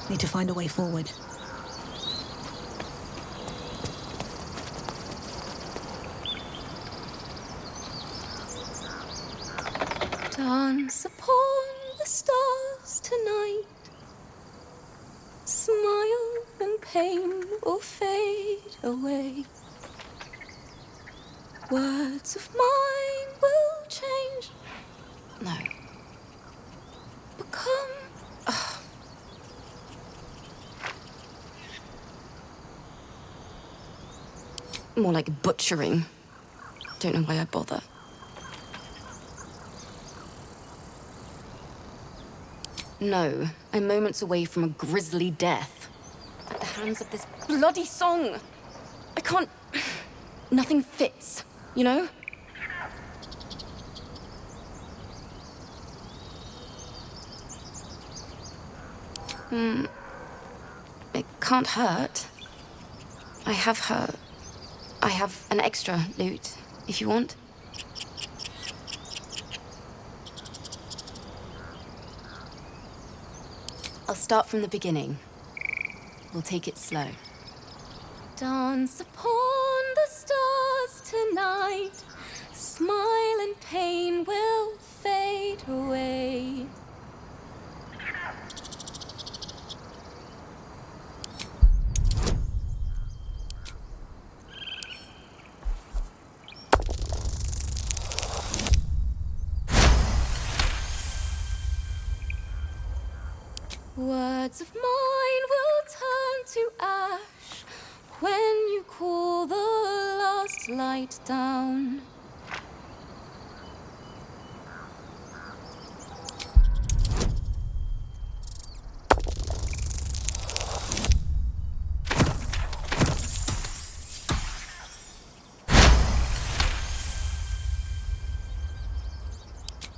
Need to find a way forward. Dance upon the stars tonight. Smile and pain will fade away. Words of mine will change. No. Become... More like butchering. Don't know why I bother. No, I'm moments away from a grisly death. At the hands of this bloody song. I can't... Nothing fits, you know? It can't hurt. I have an extra lute, if you want. I'll start from the beginning. We'll take it slow. Dance upon the stars tonight. Smile and pain will fade away. Words of mine will turn to ash when you call the last light down.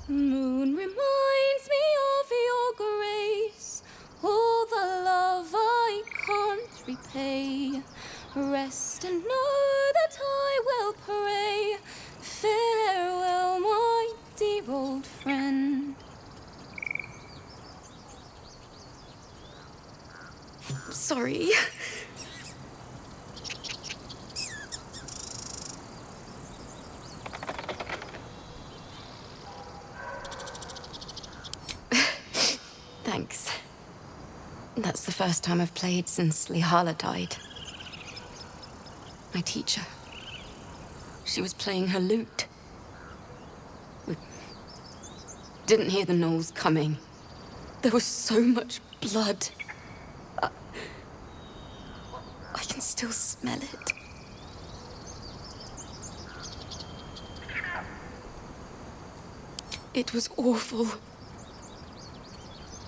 Moon reminds me of your grace. All the love I can't repay. Rest and know that I will pray. Farewell, my dear old friend. Sorry. Thanks. That's the first time I've played since Lihala died. My teacher. She was playing her lute. We didn't hear the gnolls coming. There was so much blood. I can still smell it. It was awful.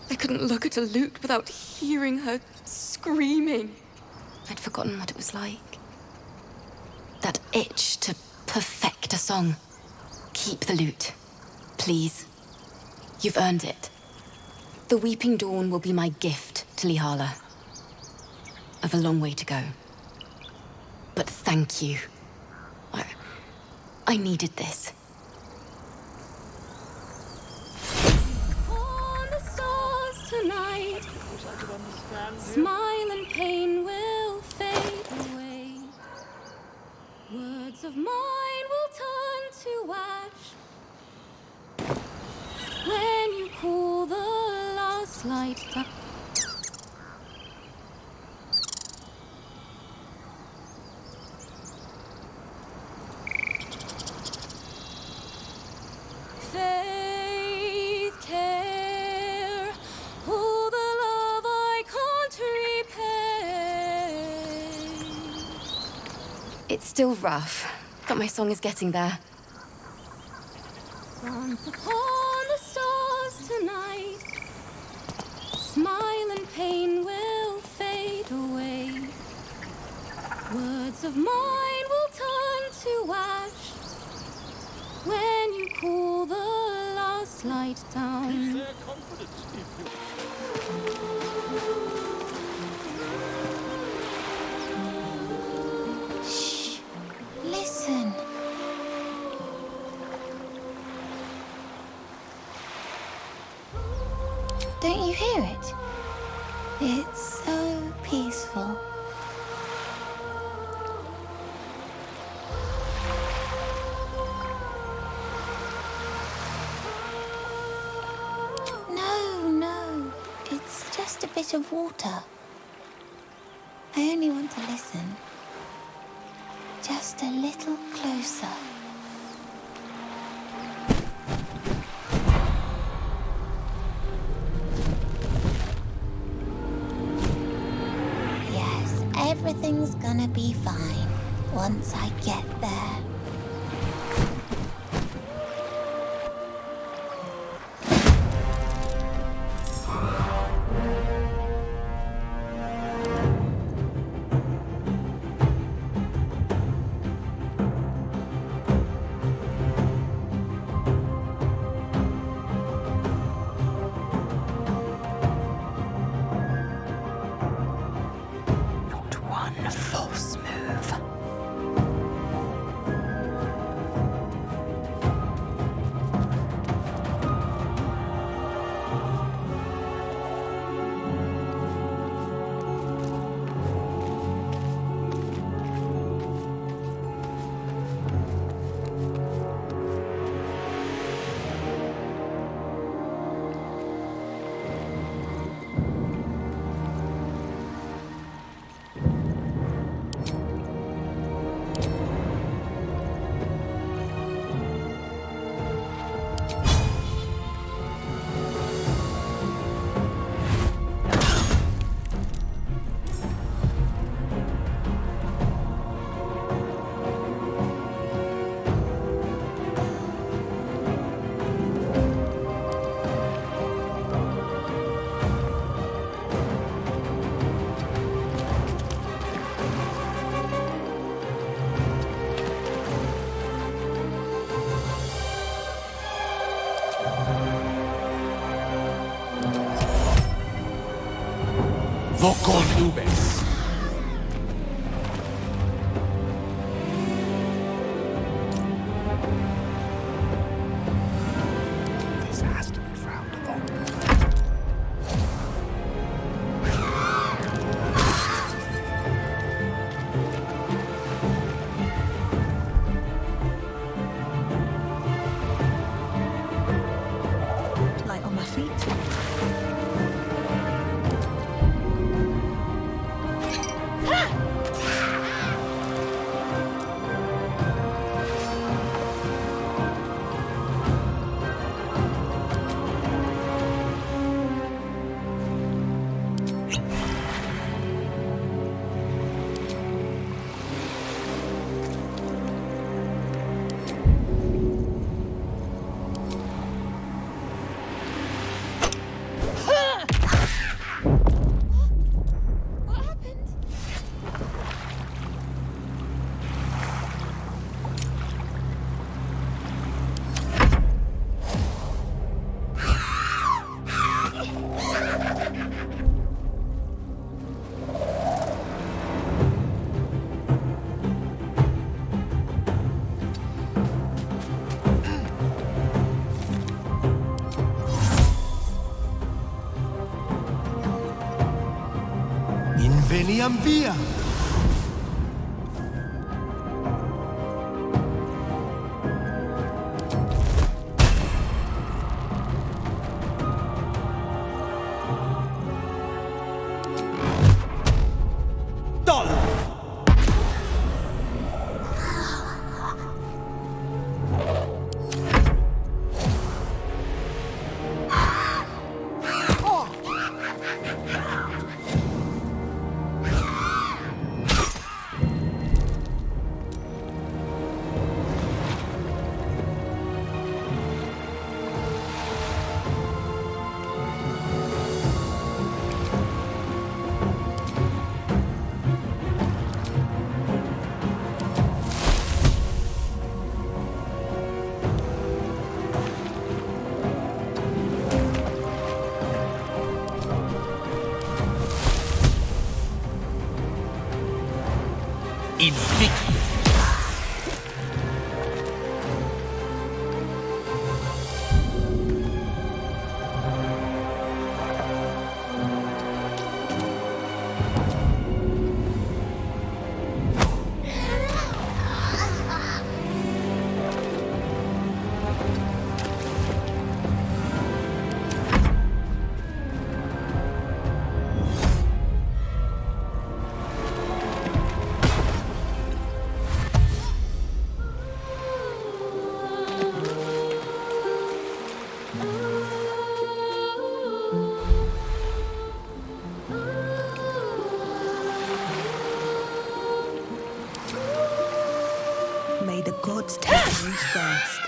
I couldn't look at a lute without hearing her screaming. I'd forgotten what it was like. That itch to perfect a song. Keep the lute, please. You've earned it. The Weeping Dawn will be my gift to Lihala. I've a long way to go. But thank you. I needed this. Tonight, smile and pain will fade away. Words of mine will turn to ash when you call the last light down. It's still rough, but my song is getting there. Dance upon the stars tonight. Smile and pain will fade away. Words of mine will turn to ash when you call the last light down. Listen. Don't you hear it? It's so peaceful. No, it's just a bit of water. I only want to listen. Just a little closer. Yes, everything's gonna be fine once I get there. Vocon Ubes. This has to be frowned upon. Light on my feet. Veniam via! Invictus. Let's take the root first.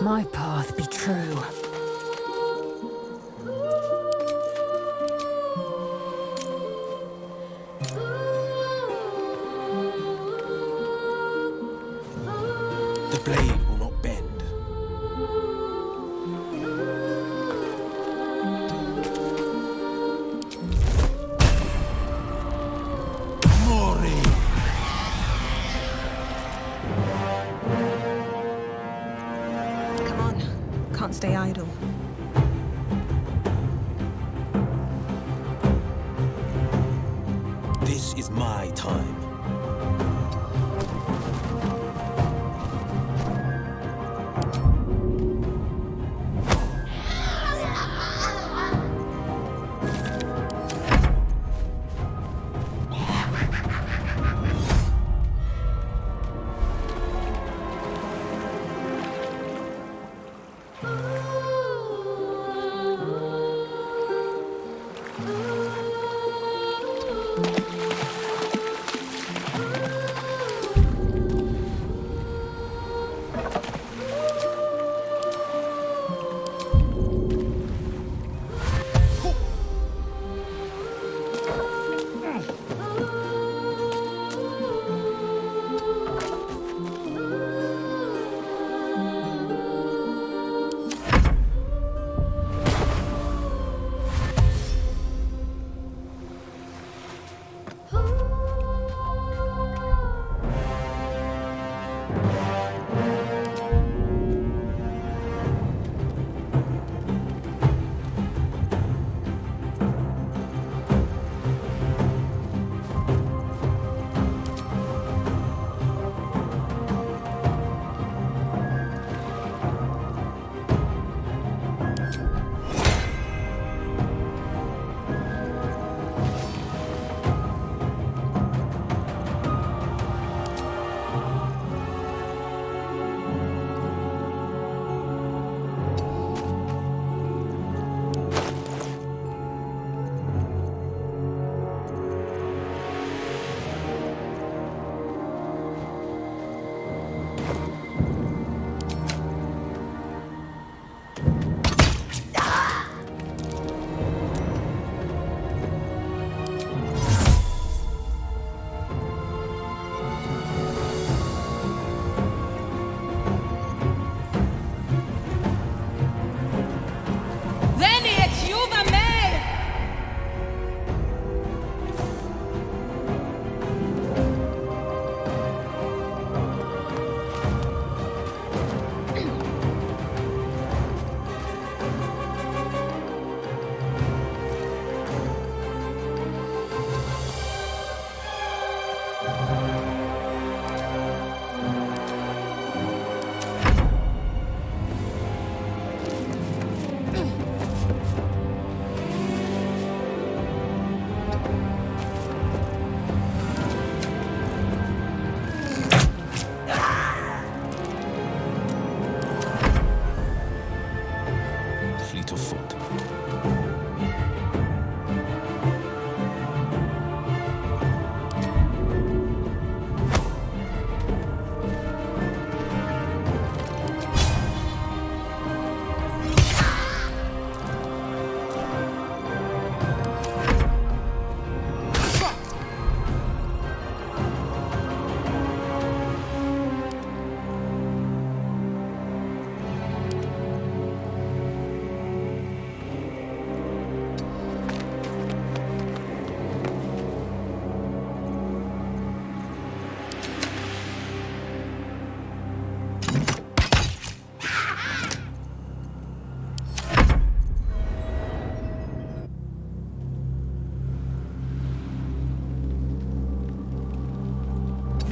My path be true. The blade will not bend. Mori! Come on, can't stay idle. This is my time.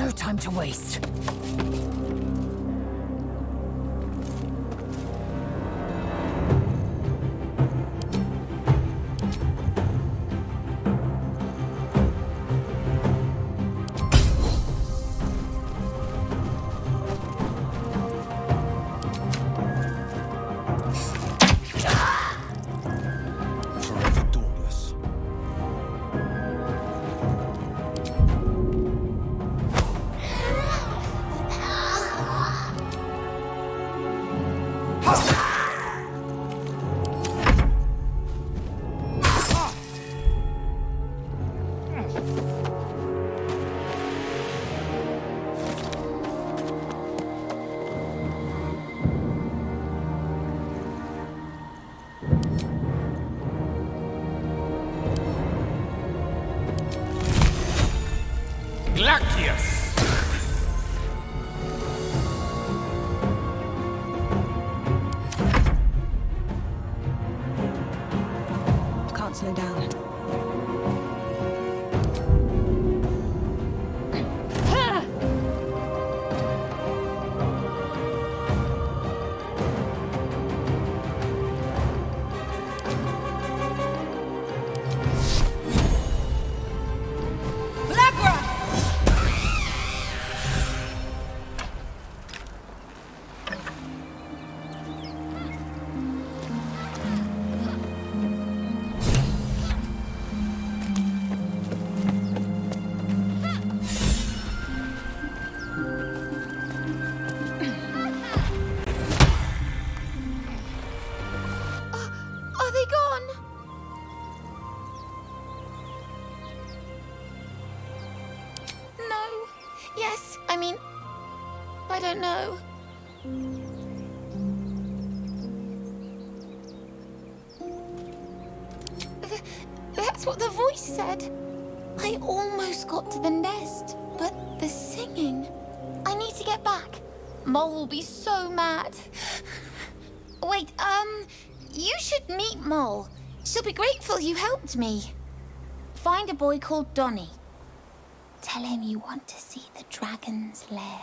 No time to waste. Forever dauntless. Can't slow down. Are they gone? No. Yes, I mean, I don't know. That's what the voice said. I almost got to the nest, but the singing. I need to get back. Mole will be so mad. Wait, you should meet Mole. She'll be grateful you helped me. Find a boy called Donny. Tell him you want to see the dragon's lair.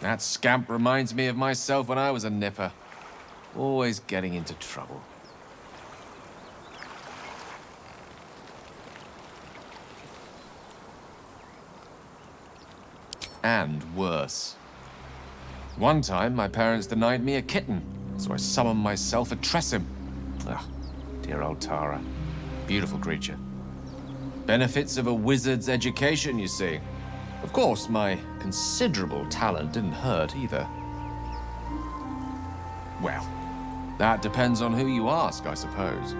That scamp reminds me of myself when I was a nipper. Always getting into trouble. And worse. One time, my parents denied me a kitten, so I summoned myself a Tressim. Ah, dear old Tara. Beautiful creature. Benefits of a wizard's education, you see. Of course, my considerable talent didn't hurt either. Well, that depends on who you ask, I suppose.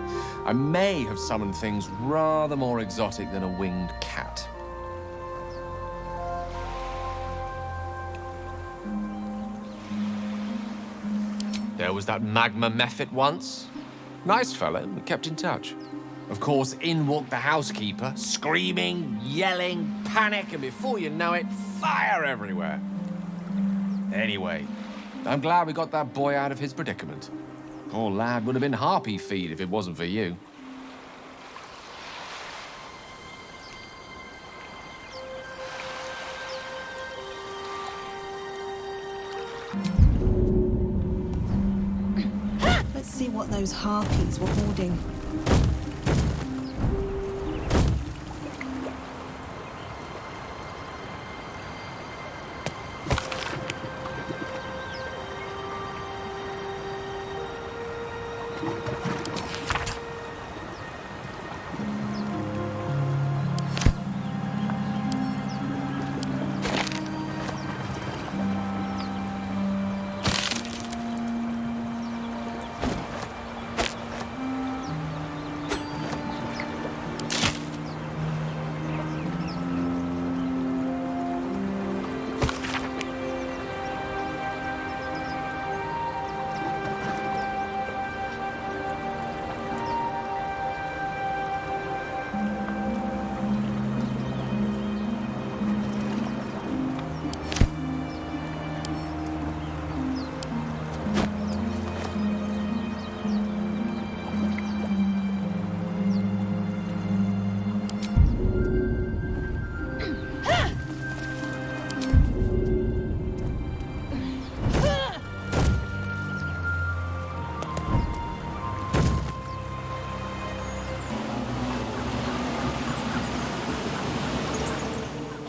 I may have summoned things rather more exotic than a winged cat. There was that magma mephit once. Nice fellow, we kept in touch. Of course, in walked the housekeeper, screaming, yelling, panic, and before you know it, fire everywhere. Anyway, I'm glad we got that boy out of his predicament. Poor lad would have been harpy feed if it wasn't for you. Let's see what those Harpies were hoarding.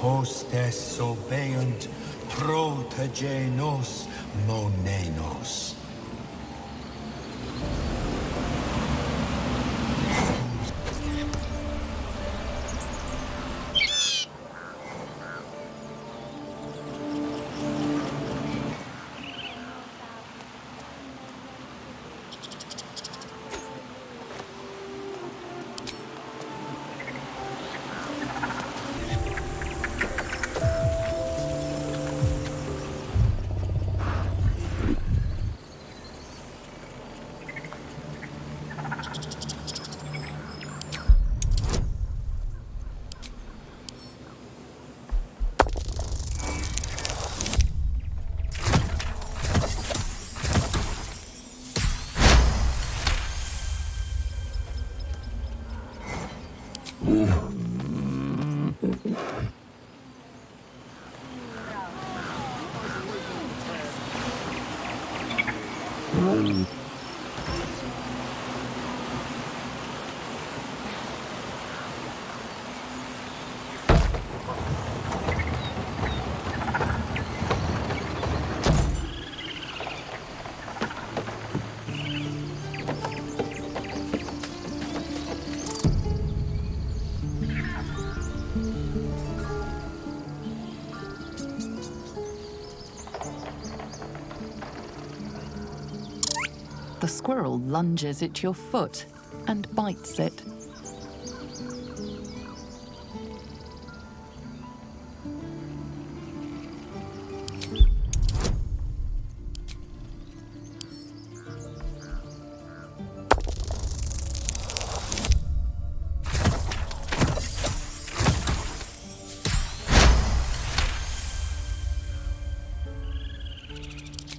hostes obeunt protegenos monenos. The squirrel lunges at your foot and bites it.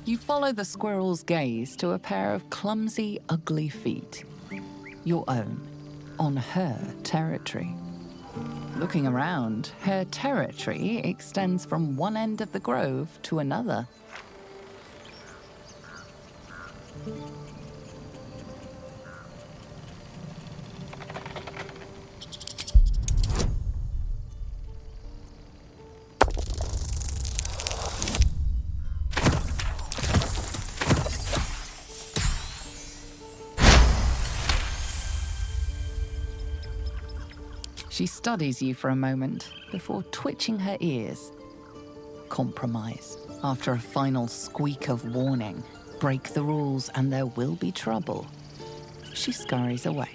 You follow the squirrel's gaze to a pair of clumsy, ugly feet. Your own, on her territory. Looking around, her territory extends from one end of the grove to another. She studies you for a moment before twitching her ears. Compromise. After a final squeak of warning, break the rules and there will be trouble. She scurries away.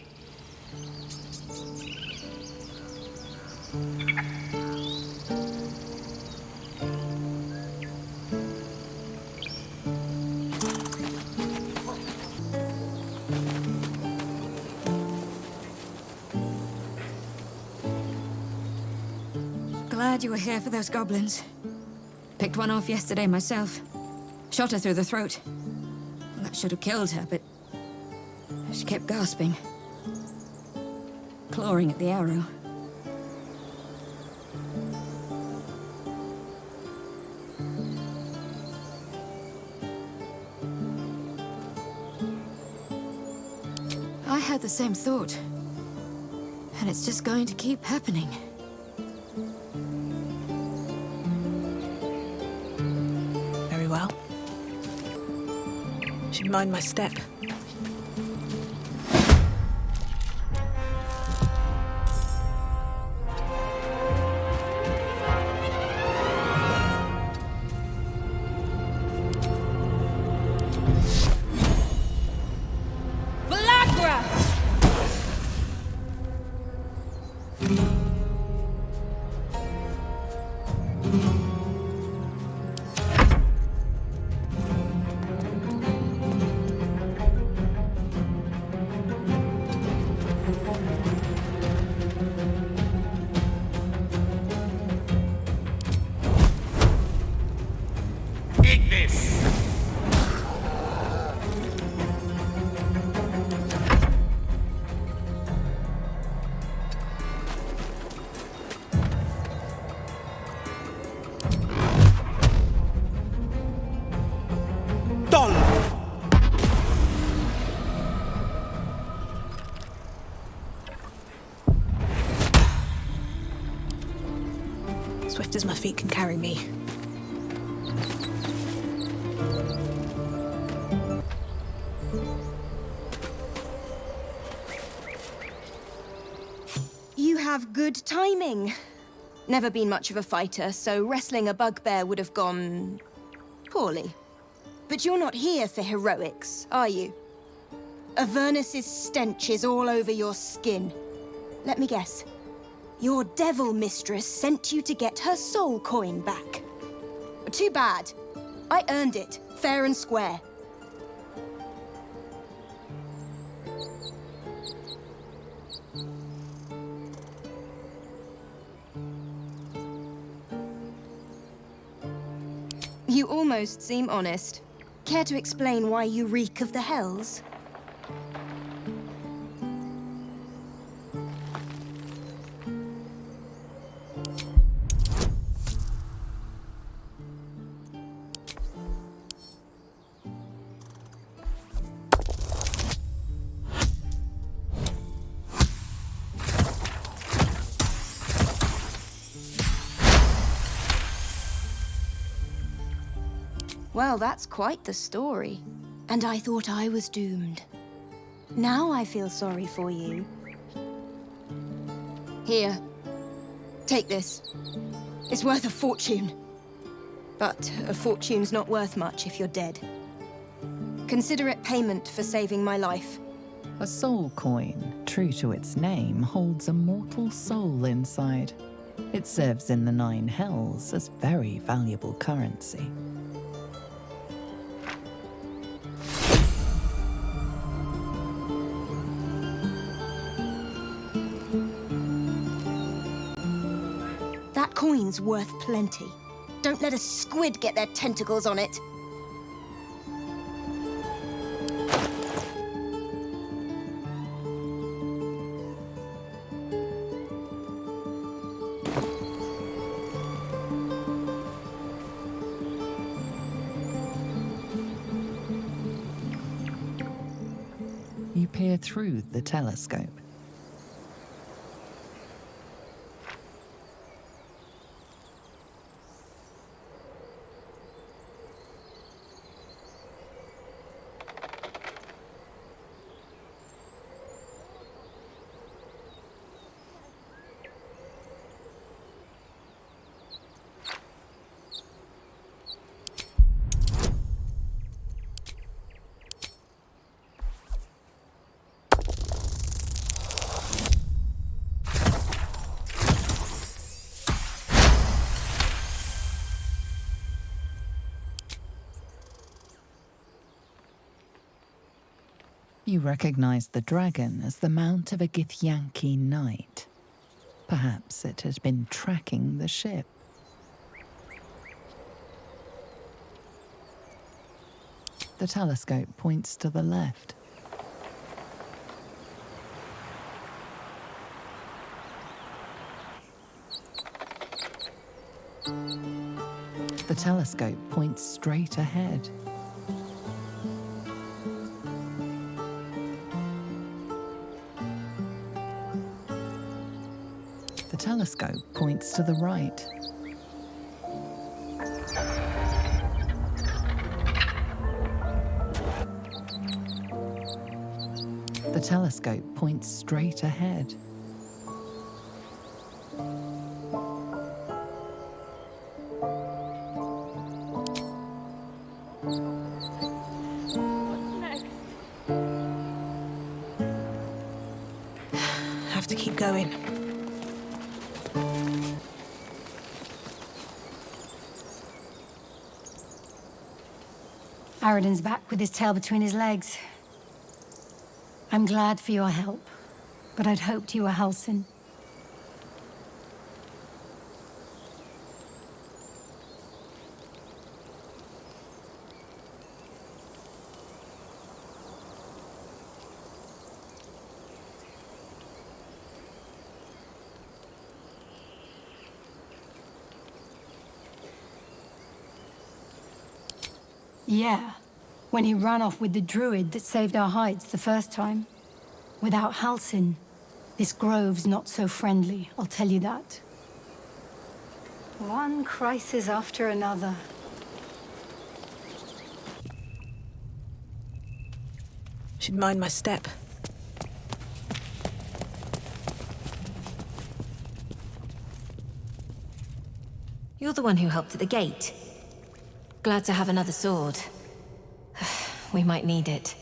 Glad you were here for those goblins. Picked one off yesterday myself. Shot her through the throat. That should have killed her, but she kept gasping. Clawing at the arrow. I had the same thought. And it's just going to keep happening. Well. Should mind my step. Swift as my feet can carry me. You have good timing. Never been much of a fighter, so wrestling a bugbear would have gone poorly. But you're not here for heroics, are you? Avernus's stench is all over your skin. Let me guess. Your devil mistress sent you to get her soul coin back. Too bad. I earned it, fair and square. You almost seem honest. Care to explain why you reek of the hells? Well, that's quite the story. And I thought I was doomed. Now I feel sorry for you. Here. Take this. It's worth a fortune. But a fortune's not worth much if you're dead. Consider it payment for saving my life. A soul coin, true to its name, holds a mortal soul inside. It serves in the 9 hells as very valuable currency. That coin's worth plenty. Don't let a squid get their tentacles on it. You peer through the telescope. You recognize the dragon as the mount of a Githyanki knight. Perhaps it had been tracking the ship. The telescope points to the left. The telescope points straight ahead. The telescope points to the right. The telescope points straight ahead. Have to keep going. Aradin's back with his tail between his legs. I'm glad for your help, but I'd hoped you were Halsin. Yeah, when he ran off with the druid that saved our hides the first time. Without Halsin, this grove's not so friendly, I'll tell you that. One crisis after another. Should mind my step. You're the one who helped at the gate. Glad to have another sword. We might need it.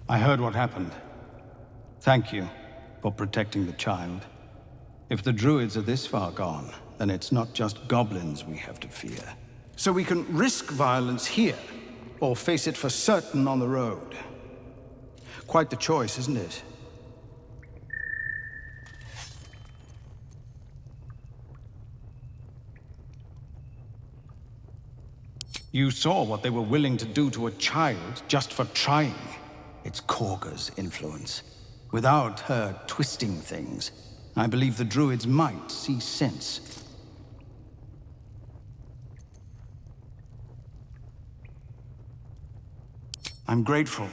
I heard what happened. Thank you for protecting the child. If the druids are this far gone, then it's not just goblins we have to fear. So we can risk violence here, or face it for certain on the road. Quite the choice, isn't it? You saw what they were willing to do to a child just for trying. It's Korga's influence. Without her twisting things, I believe the druids might see sense. I'm grateful,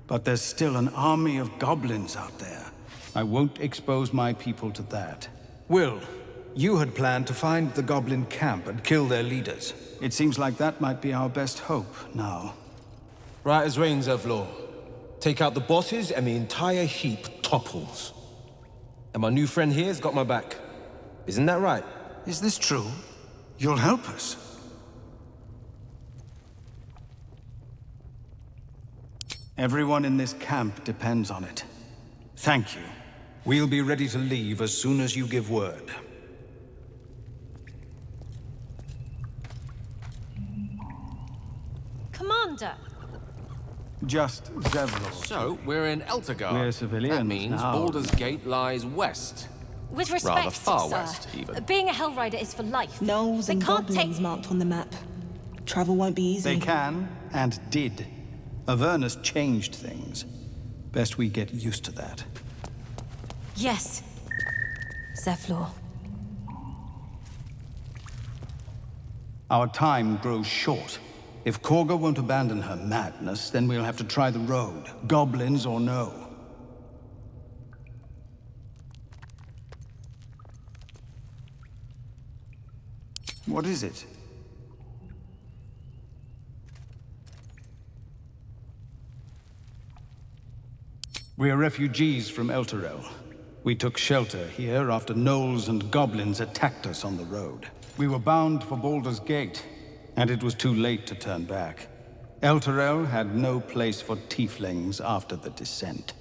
but there's still an army of goblins out there. I won't expose my people to that. Will, you had planned to find the goblin camp and kill their leaders. It seems like that might be our best hope now. Right as rain, Zevlor. Take out the bosses and the entire heap topples. And my new friend here's got my back. Isn't that right? Is this true? You'll help us? Everyone in this camp depends on it. Thank you. We'll be ready to leave as soon as you give word. Commander! Just Zevlor. So, we're in Eltergard. We're civilians That means now. Baldur's Gate lies west. With respect, Rather far sir, west, even. being a Hellrider is for life. Gnolls They and can't goblins take... marked on the map. Travel won't be easy. They can, and did. Avernus changed things. Best we get used to that. Yes. Zevlor. Our time grows short. If Korga won't abandon her madness, then we'll have to try the road, goblins or no. What is it? We are refugees from Elturel. We took shelter here after gnolls and goblins attacked us on the road. We were bound for Baldur's Gate, and it was too late to turn back. Elturel had no place for tieflings after the Descent.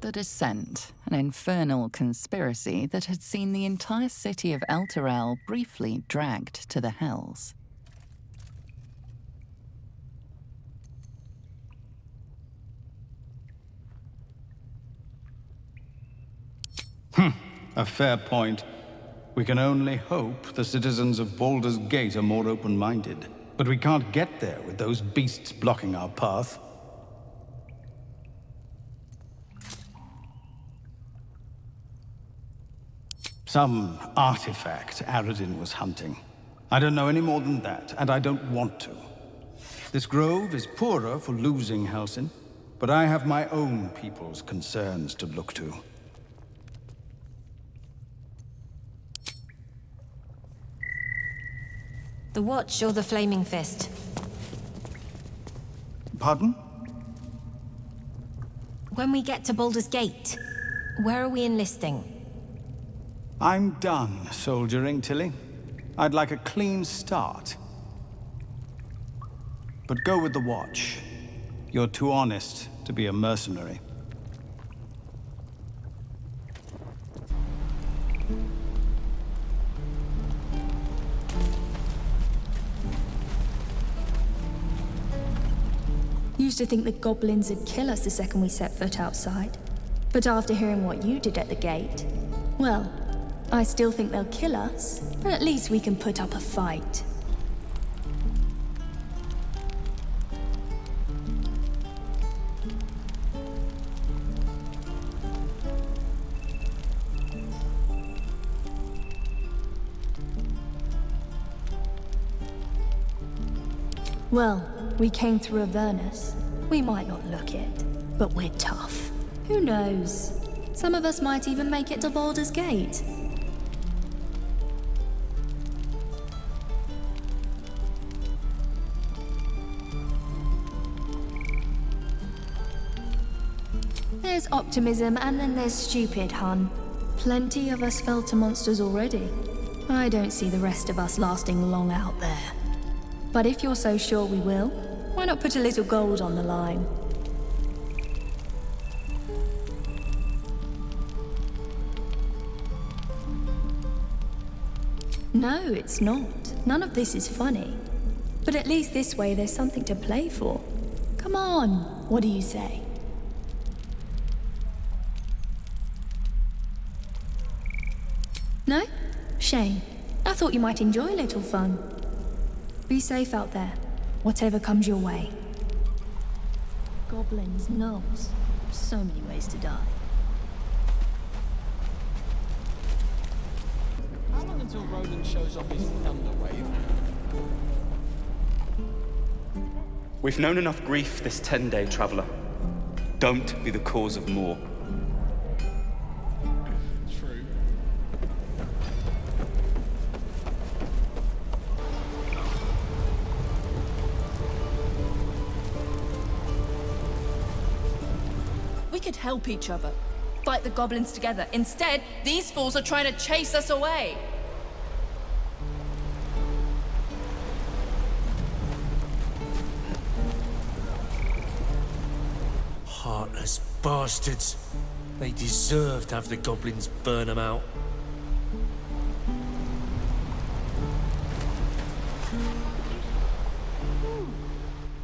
The Descent, an infernal conspiracy that had seen the entire city of Elturel briefly dragged to the Hells. A fair point. We can only hope the citizens of Baldur's Gate are more open-minded. But we can't get there with those beasts blocking our path. Some artifact Aradin was hunting. I don't know any more than that, and I don't want to. This grove is poorer for losing Halsin, but I have my own people's concerns to look to. The Watch or the Flaming Fist? Pardon? When we get to Baldur's Gate, where are we enlisting? I'm done soldiering, Tilly. I'd like a clean start. But go with the Watch. You're too honest to be a mercenary. Used to think the goblins would kill us the second we set foot outside. But after hearing what you did at the gate, well, I still think they'll kill us, but at least we can put up a fight. Well, we came through Avernus. We might not look it, but we're tough. Who knows? Some of us might even make it to Baldur's Gate. There's optimism and then there's stupid, hun. Plenty of us fell to monsters already. I don't see the rest of us lasting long out there. But if you're so sure we will, why not put a little gold on the line? No, it's not. None of this is funny. But at least this way there's something to play for. Come on, what do you say? No? Shame. I thought you might enjoy a little fun. Be safe out there, whatever comes your way. Goblins, gnolls. So many ways to die. How long until Roland shows off his thunder wave? We've known enough grief this 10-day traveler. Don't be the cause of more. True. We could help each other. Fight the goblins together. Instead, these fools are trying to chase us away. Heartless bastards. They deserve to have the goblins burn them out.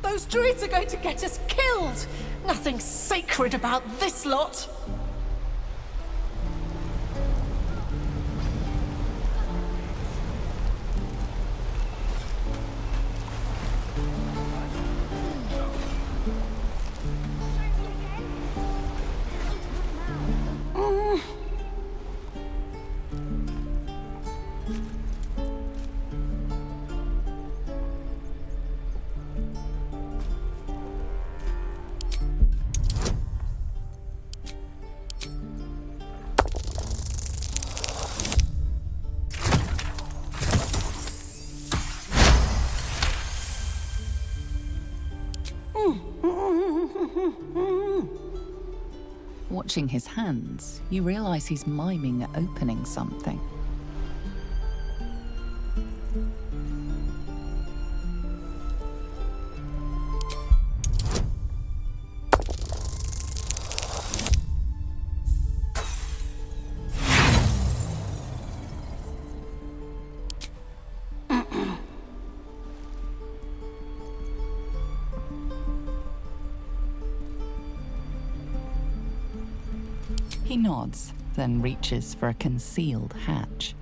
Those druids are going to get us killed! Nothing sacred about this lot! Watching his hands, you realize he's miming opening something. He nods, then reaches for a concealed hatch.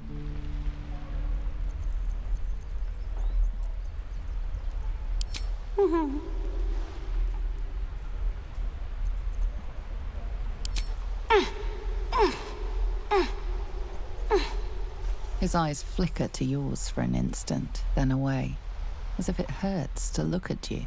His eyes flicker to yours for an instant, then away, as if it hurts to look at you.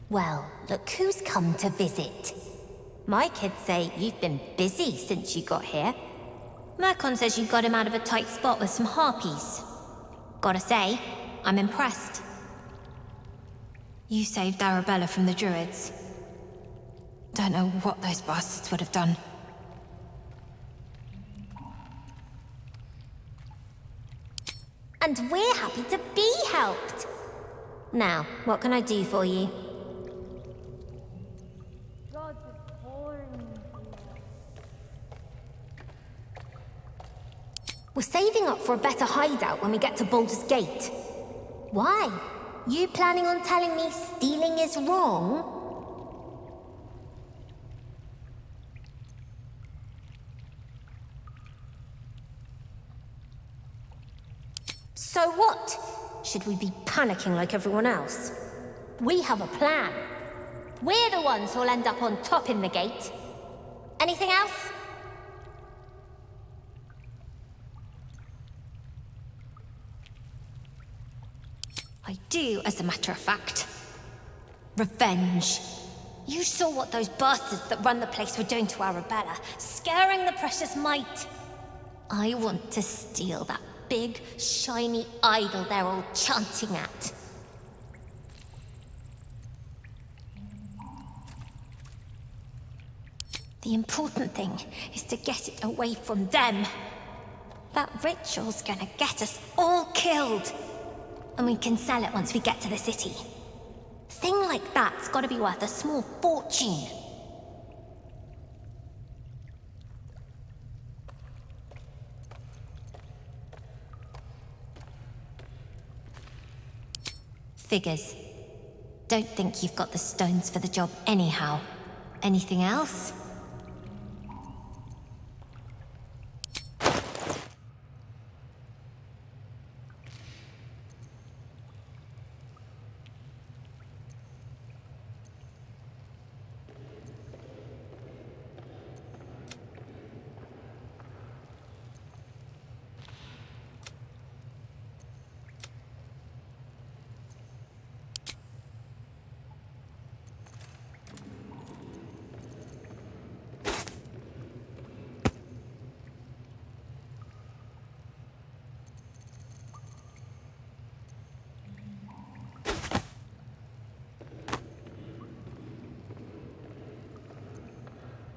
Well, look who's come to visit. My kids say you've been busy since you got here. Mirkon says you got him out of a tight spot with some harpies. Gotta say, I'm impressed. You saved Arabella from the druids. Don't know what those bastards would have done. And we're happy to be helped. Now, what can I do for you? We're saving up for a better hideout when we get to Baldur's Gate. Why? You planning on telling me stealing is wrong? So what? Should we be panicking like everyone else? We have a plan. We're the ones who'll end up on top in the gate. Anything else? I do, as a matter of fact. Revenge. You saw what those bastards that run the place were doing to Arabella, scaring the precious mite. I want to steal that big, shiny idol they're all chanting at. The important thing is to get it away from them. That ritual's gonna get us all killed. And we can sell it once we get to the city. A thing like that's gotta be worth a small fortune. Figures. Don't think you've got the stones for the job anyhow. Anything else?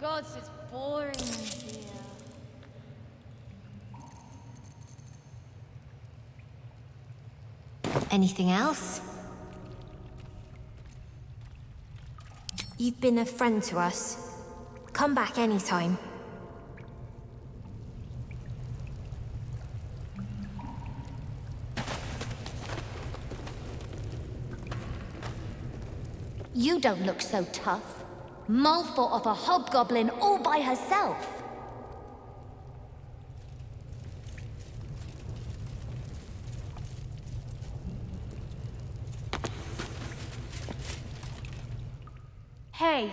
God, it's boring in here. Anything else? You've been a friend to us. Come back anytime. You don't look so tough. Mull fought off a hobgoblin all by herself. Hey,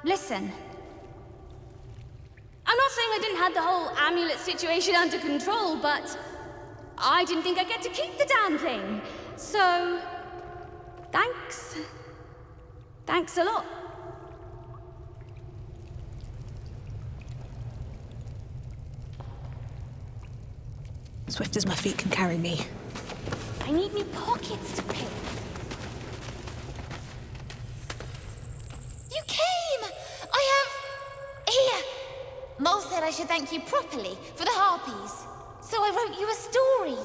listen. I'm not saying I didn't have the whole amulet situation under control, but I didn't think I'd get to keep the damn thing. So, thanks. Thanks a lot. Swift as my feet can carry me. I need me pockets to pick. You came! Here! Mole said I should thank you properly for the Harpies. So I wrote you a story.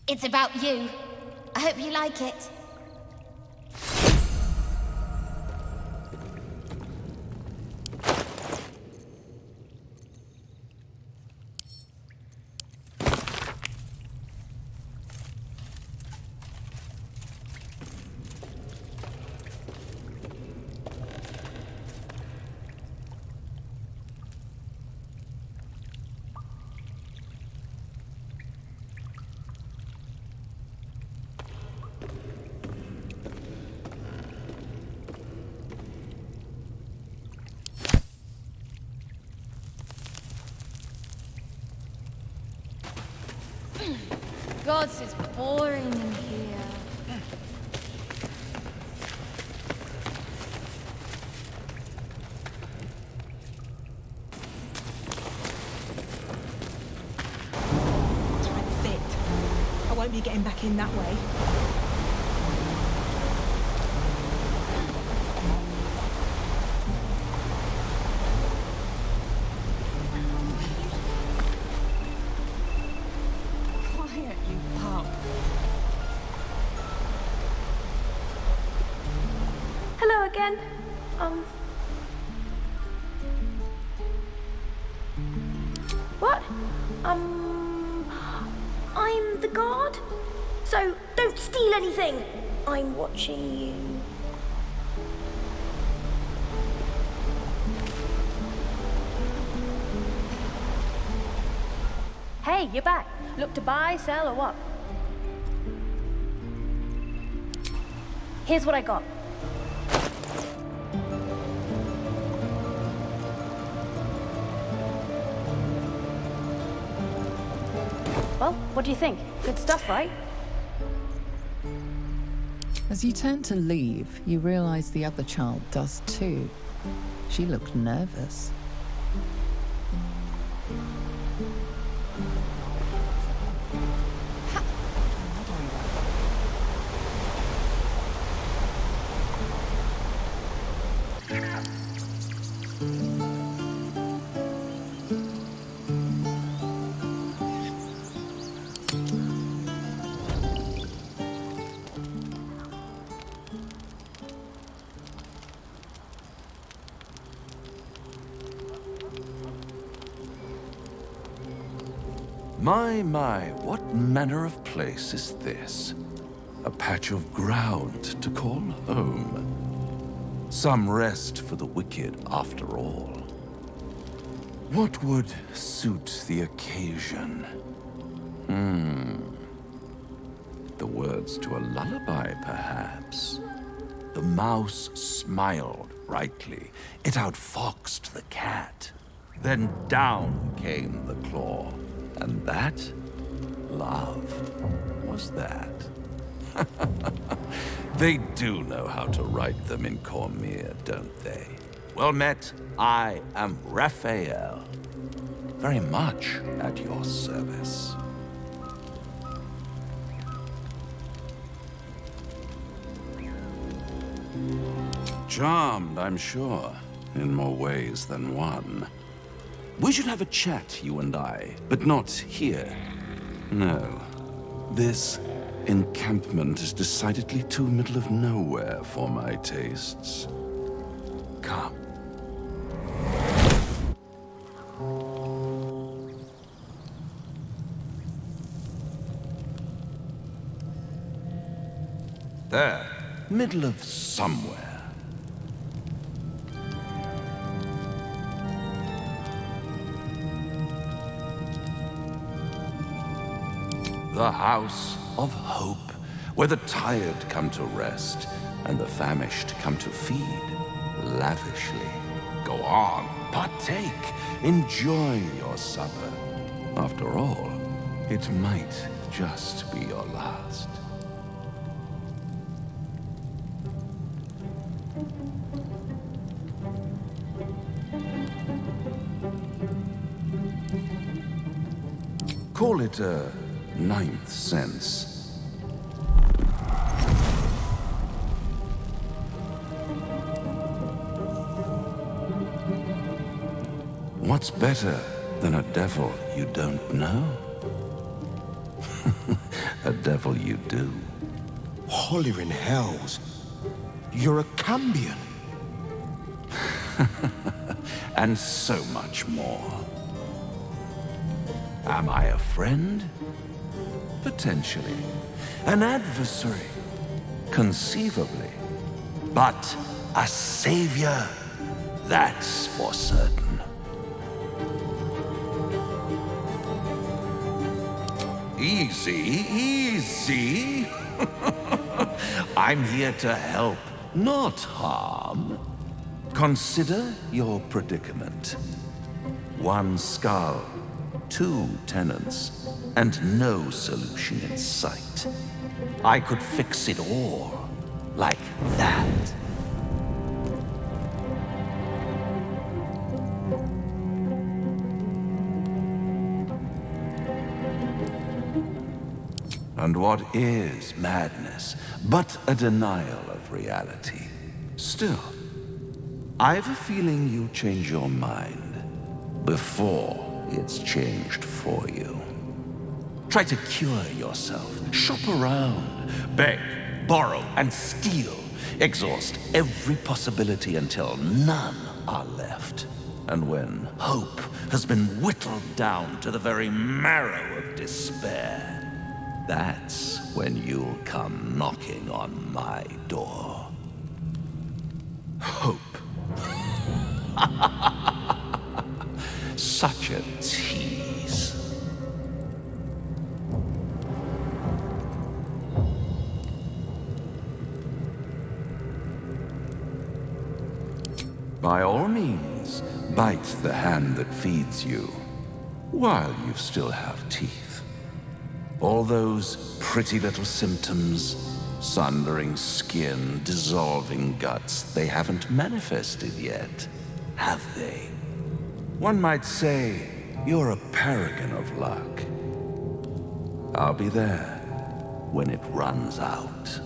It's about you. I hope you like it. God, it's boring in here. Tight fit. I won't be getting back in that way. Hello again. What? I'm the guard, so don't steal anything. I'm watching you. Hey, you're back. Look to buy, sell, or what? Here's what I got. Well, what do you think? Good stuff, right? As you turn to leave, you realize the other child does too. She looked nervous. My, what manner of place is this? A patch of ground to call home. Some rest for the wicked, after all. What would suit the occasion? The words to a lullaby, perhaps. The mouse smiled brightly. It outfoxed the cat. Then down came the claw. And that, love, was that. They do know how to write them in Cormyr, don't they? Well met, I am Raphael. Very much at your service. Charmed, I'm sure, in more ways than one. We should have a chat, you and I, but not here. No. This encampment is decidedly too middle of nowhere for my tastes. Come. There. Middle of somewhere. The House of Hope, where the tired come to rest and the famished come to feed lavishly. Go on, partake, enjoy your supper. After all, it might just be your last. Call it a ninth sense. What's better than a devil you don't know? A devil you do. Holy in hells. You're a Cambion. And so much more. Am I a friend? Potentially. An adversary? Conceivably. But a savior? That's for certain. Easy, easy. I'm here to help, not harm. Consider your predicament. One skull, 2 tenants, and no solution in sight. I could fix it all, like that. And what is madness but a denial of reality? Still, I've a feeling you'll change your mind before it's changed for you. Try to cure yourself, shop around, beg, borrow, and steal. Exhaust every possibility until none are left. And when hope has been whittled down to the very marrow of despair, that's when you'll come knocking on my door. Hope. Such a tease. By all means, bite the hand that feeds you, while you still have teeth. All those pretty little symptoms, sundering skin, dissolving guts, they haven't manifested yet, have they? One might say you're a paragon of luck. I'll be there when it runs out.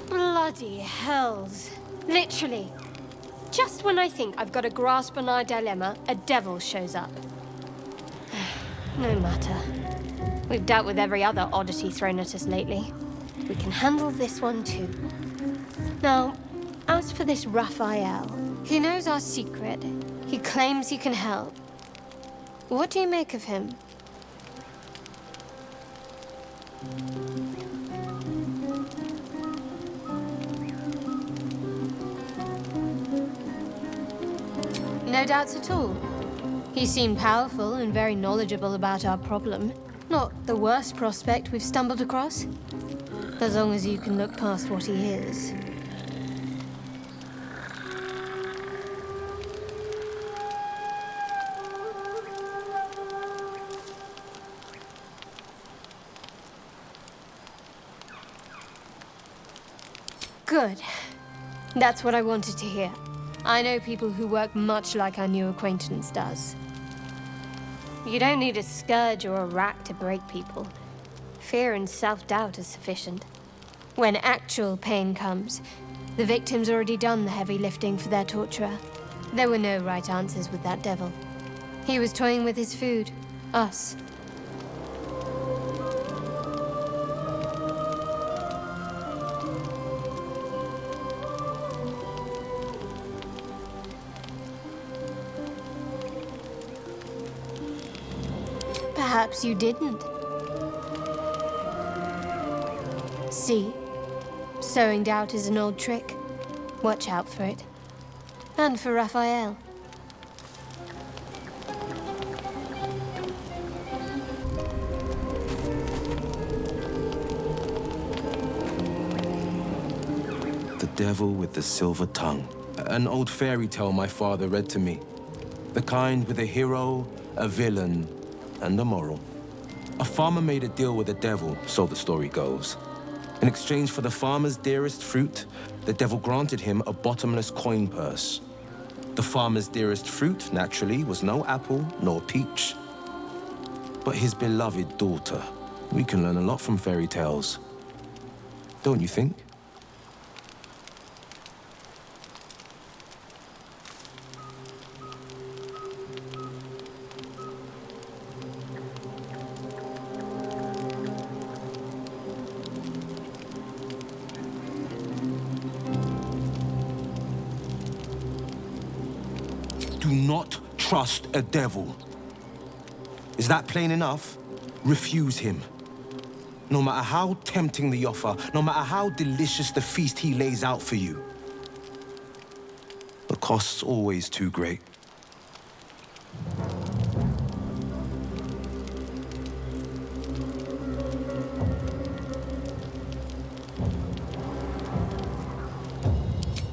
Bloody hells. Literally. Just when I think I've got a grasp on our dilemma, a devil shows up. No matter. We've dealt with every other oddity thrown at us lately. We can handle this one too. Now, as for this Raphael, he knows our secret. He claims he can help. What do you make of him? No doubts at all. He seemed powerful and very knowledgeable about our problem. Not the worst prospect we've stumbled across. As long as you can look past what he is. Good. That's what I wanted to hear. I know people who work much like our new acquaintance does. You don't need a scourge or a rack to break people. Fear and self-doubt are sufficient. When actual pain comes, the victim's already done the heavy lifting for their torturer. There were no right answers with that devil. He was toying with his food, us. Perhaps you didn't. See? Sowing doubt is an old trick. Watch out for it. And for Raphael. The devil with the silver tongue. An old fairy tale my father read to me. The kind with a hero, a villain, and a moral. A farmer made a deal with the devil, so the story goes. In exchange for the farmer's dearest fruit, the devil granted him a bottomless coin purse. The farmer's dearest fruit, naturally, was no apple nor peach, but his beloved daughter. We can learn a lot from fairy tales, don't you think? Do not trust a devil. Is that plain enough? Refuse him. No matter how tempting the offer, no matter how delicious the feast he lays out for you. The cost's always too great.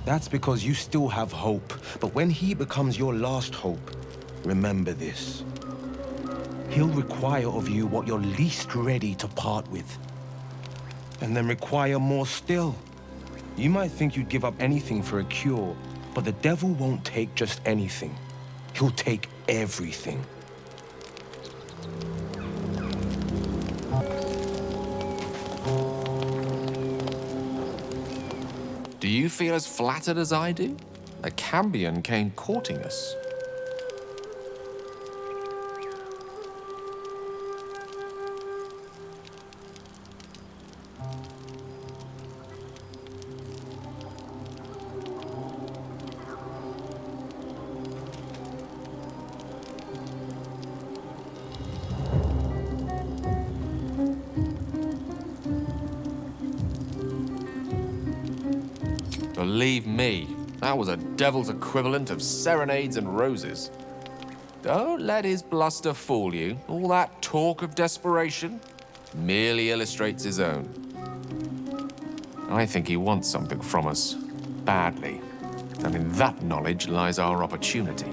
That's because you still have hope. But when he becomes your last hope, remember this. He'll require of you what you're least ready to part with. And then require more still. You might think you'd give up anything for a cure, but the devil won't take just anything. He'll take everything. Do you feel as flattered as I do? A Cambion came courting us. Believe me, that was a devil's equivalent of serenades and roses. Don't let his bluster fool you. All that talk of desperation merely illustrates his own. I think he wants something from us, badly. And in that knowledge lies our opportunity.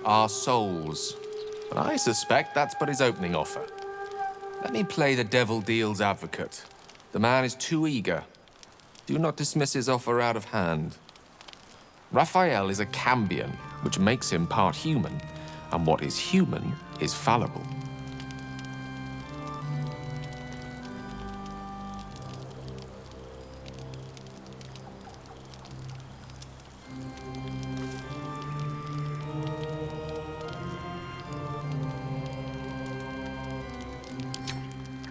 Our souls. But I suspect that's but his opening offer. Let me play the devil deal's advocate. The man is too eager. Do not dismiss his offer out of hand. Raphael is a Cambion, which makes him part human, and what is human is fallible.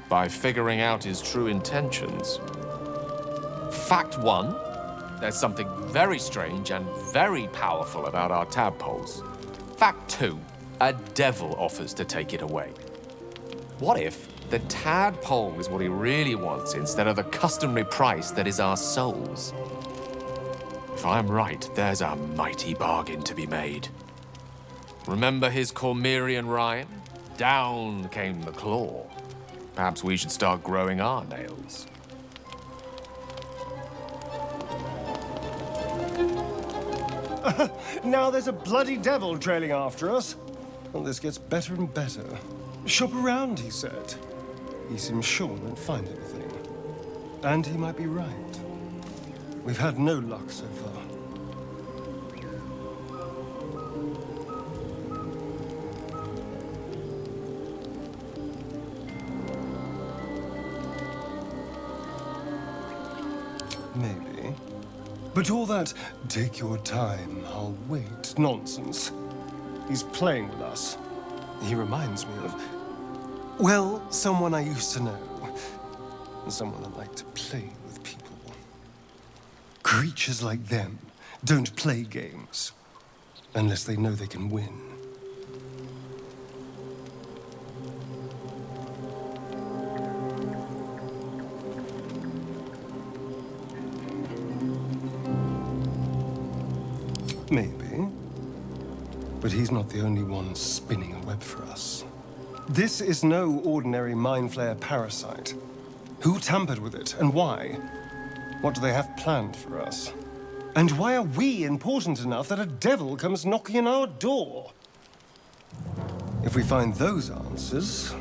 By figuring out his true intentions. Fact one, there's something very strange and very powerful about our tadpoles. Fact two, a devil offers to take it away. What if the tadpole is what he really wants instead of the customary price that is our souls? If I'm right, there's a mighty bargain to be made. Remember his Cormyrean rhyme? Down came the claw. Perhaps we should start growing our nails. Now there's a bloody devil trailing after us. Well, this gets better and better. Shop around, he said. He seems sure won't find anything. And he might be right. We've had no luck so far. Maybe. But all that, take your time, I'll wait, nonsense. He's playing with us. He reminds me of, well, someone I used to know. Someone that liked to play with people. Creatures like them don't play games unless they know they can win. Maybe. But he's not the only one spinning a web for us. This is no ordinary Mind Flayer parasite. Who tampered with it, and why? What do they have planned for us? And why are we important enough that a devil comes knocking on our door? If we find those answers,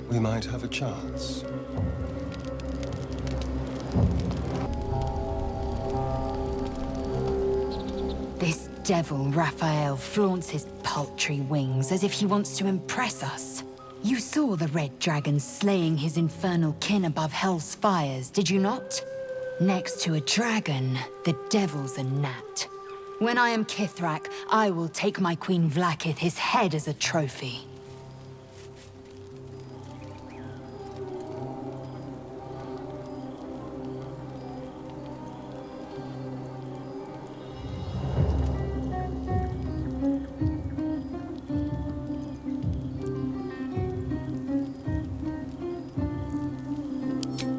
we might have a chance. This devil, Raphael, flaunts his paltry wings as if he wants to impress us. You saw the red dragon slaying his infernal kin above hell's fires, did you not? Next to a dragon, the devil's a gnat. When I am Kithrak, I will take my Queen Vlaakith his head as a trophy.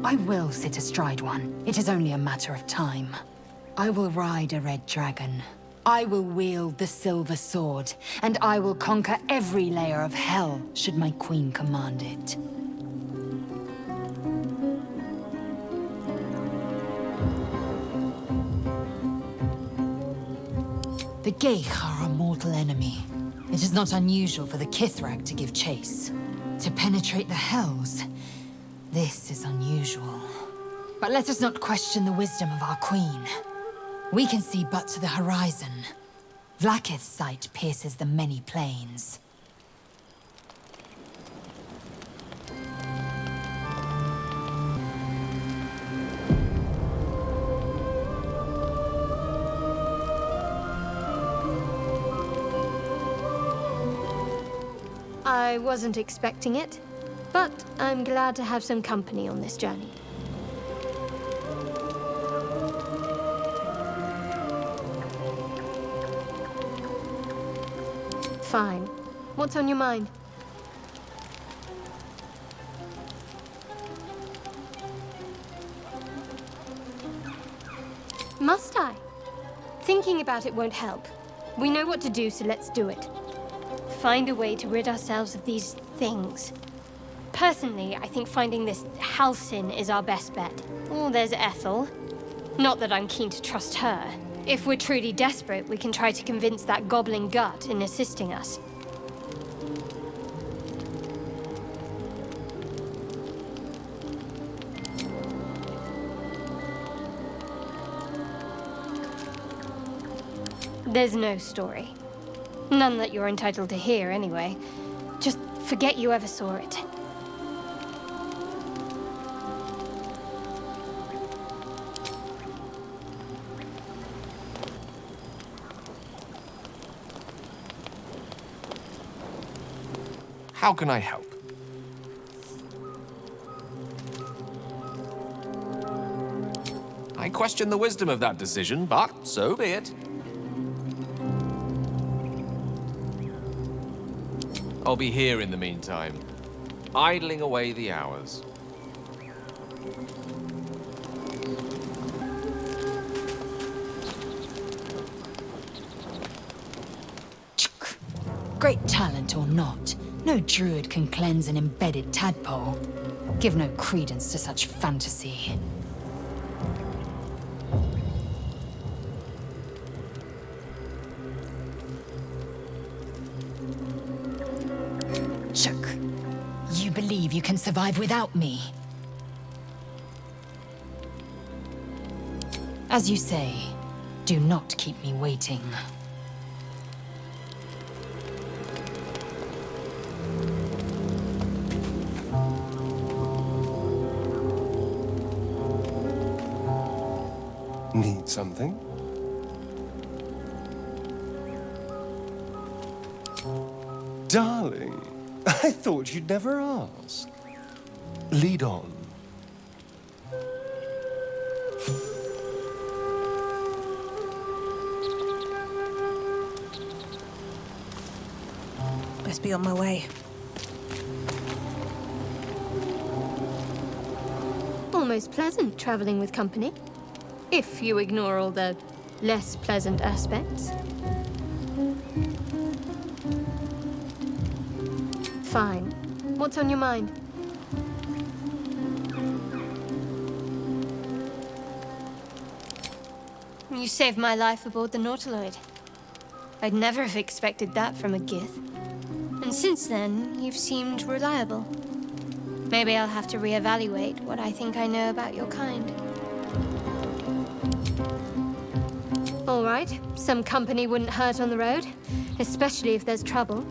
I will sit astride one. It is only a matter of time. I will ride a red dragon. I will wield the silver sword, and I will conquer every layer of hell, should my queen command it. The Geich are our mortal enemy. It is not unusual for the Kithrak to give chase. To penetrate the hells, this is unusual. But let us not question the wisdom of our queen. We can see but to the horizon. Vlaakith's sight pierces the many plains. I wasn't expecting it, but I'm glad to have some company on this journey. Fine. What's on your mind? Must I? Thinking about it won't help. We know what to do, so let's do it. Find a way to rid ourselves of these things. Personally, I think finding this Halcyon is our best bet. Oh, there's Ethel. Not that I'm keen to trust her. If we're truly desperate, we can try to convince that goblin gut in assisting us. There's no story. None that you're entitled to hear, anyway. Just forget you ever saw it. How can I help? I question the wisdom of that decision, but so be it. I'll be here in the meantime, idling away the hours. Great talent or not, no druid can cleanse an embedded tadpole. Give no credence to such fantasy. Chuck, you believe you can survive without me? As you say, do not keep me waiting. Need something? Darling, I thought you'd never ask. Lead on. Best be on my way. Almost pleasant traveling with company. If you ignore all the less pleasant aspects. Fine. What's on your mind? You saved my life aboard the Nautiloid. I'd never have expected that from a Gith. And since then, you've seemed reliable. Maybe I'll have to reevaluate what I think I know about your kind. All right, some company wouldn't hurt on the road, especially if there's trouble.